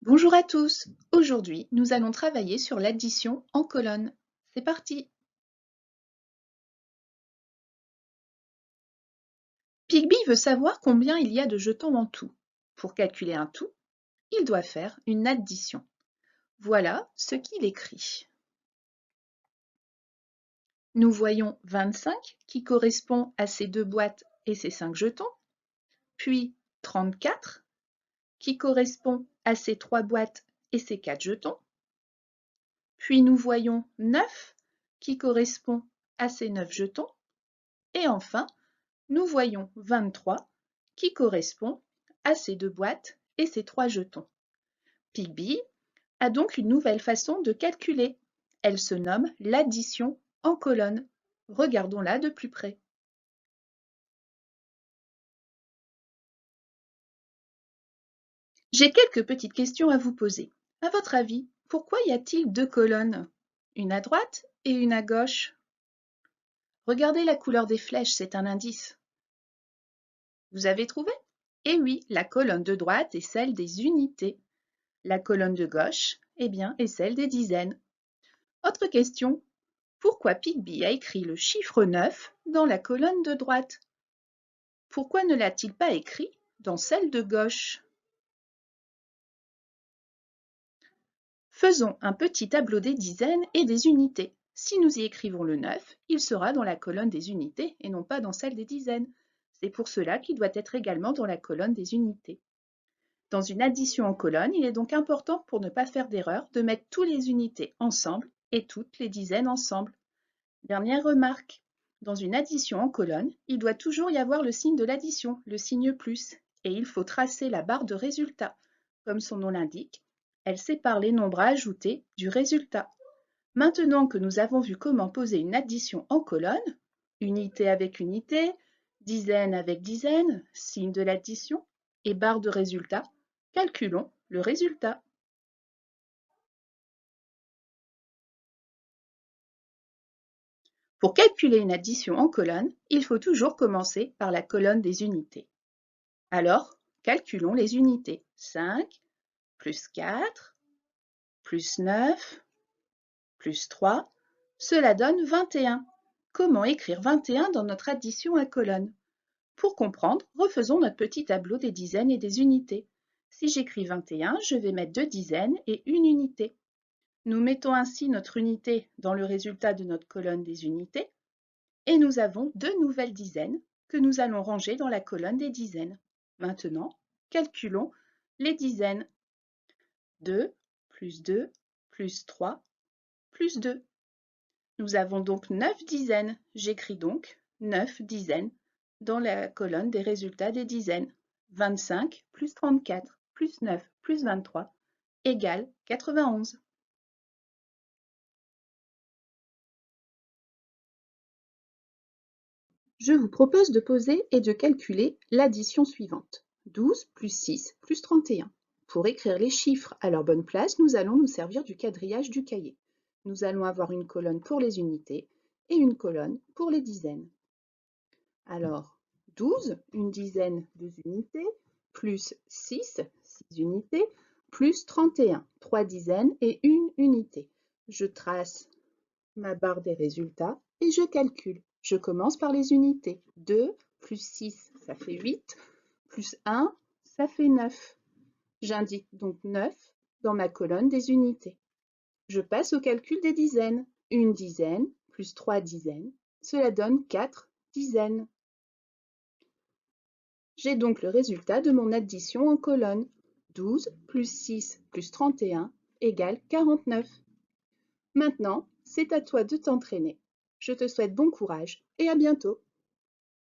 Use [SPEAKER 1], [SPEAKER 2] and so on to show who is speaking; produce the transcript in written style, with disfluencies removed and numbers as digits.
[SPEAKER 1] Bonjour à tous. Aujourd'hui, nous allons travailler sur l'addition en colonne. C'est parti. Pigby veut savoir combien il y a de jetons en tout. Pour calculer un tout, il doit faire une addition. Voilà ce qu'il écrit. Nous voyons 25 qui correspond à ces deux boîtes et ces 5 jetons, puis 34 qui correspond à ces 3 boîtes et ces 4 jetons, puis nous voyons 9 qui correspond à ces 9 jetons, et enfin nous voyons 23 qui correspond à ces deux boîtes et ces 3 jetons. Pigby a donc une nouvelle façon de calculer. Elle se nomme l'addition en colonne. Regardons-la de plus près. J'ai quelques petites questions à vous poser. À votre avis, pourquoi y a-t-il deux colonnes? Une à droite et une à gauche. Regardez la couleur des flèches, c'est un indice. Vous avez trouvé? Eh oui, la colonne de droite est celle des unités. La colonne de gauche, eh bien, est celle des dizaines. Autre question, pourquoi Pigby a écrit le chiffre 9 dans la colonne de droite? Pourquoi ne l'a-t-il pas écrit dans celle de gauche? Faisons un petit tableau des dizaines et des unités. Si nous y écrivons le 9, il sera dans la colonne des unités et non pas dans celle des dizaines. C'est pour cela qu'il doit être également dans la colonne des unités. Dans une addition en colonne, il est donc important, pour ne pas faire d'erreur, de mettre toutes les unités ensemble et toutes les dizaines ensemble. Dernière remarque, dans une addition en colonne, il doit toujours y avoir le signe de l'addition, le signe plus, et il faut tracer la barre de résultat. Comme son nom l'indique, elle sépare les nombres à ajouter du résultat. Maintenant que nous avons vu comment poser une addition en colonne, unité avec unité, dizaine avec dizaine, signe de l'addition et barre de résultat, calculons le résultat. Pour calculer une addition en colonne, il faut toujours commencer par la colonne des unités. Alors, calculons les unités. 5 plus 4 plus 9 plus 3, cela donne 21. Comment écrire 21 dans notre addition à colonne? Pour comprendre, refaisons notre petit tableau des dizaines et des unités. Si j'écris 21, je vais mettre 2 dizaines et une unité. Nous mettons ainsi notre unité dans le résultat de notre colonne des unités et nous avons 2 nouvelles dizaines que nous allons ranger dans la colonne des dizaines. Maintenant, calculons les dizaines. 2 plus 2 plus 3 plus 2. Nous avons donc 9 dizaines. J'écris donc 9 dizaines dans la colonne des résultats des dizaines. 25 plus 34 plus 9 plus 23 égale 91. Je vous propose de poser et de calculer l'addition suivante. 12 plus 6 plus 31. Pour écrire les chiffres à leur bonne place, nous allons nous servir du quadrillage du cahier. Nous allons avoir une colonne pour les unités et une colonne pour les dizaines. Alors, 12, une dizaine, 2 unités, plus 6, 6 unités, plus 31, 3 dizaines et une unité. Je trace ma barre des résultats et je calcule. Je commence par les unités. 2 plus 6, ça fait 8, plus 1, ça fait 9. J'indique donc 9 dans ma colonne des unités. Je passe au calcul des dizaines. Une dizaine plus 3 dizaines, cela donne 4 dizaines. J'ai donc le résultat de mon addition en colonne. 12 plus 6 plus 31 égale 49. Maintenant, c'est à toi de t'entraîner. Je te souhaite bon courage et à bientôt.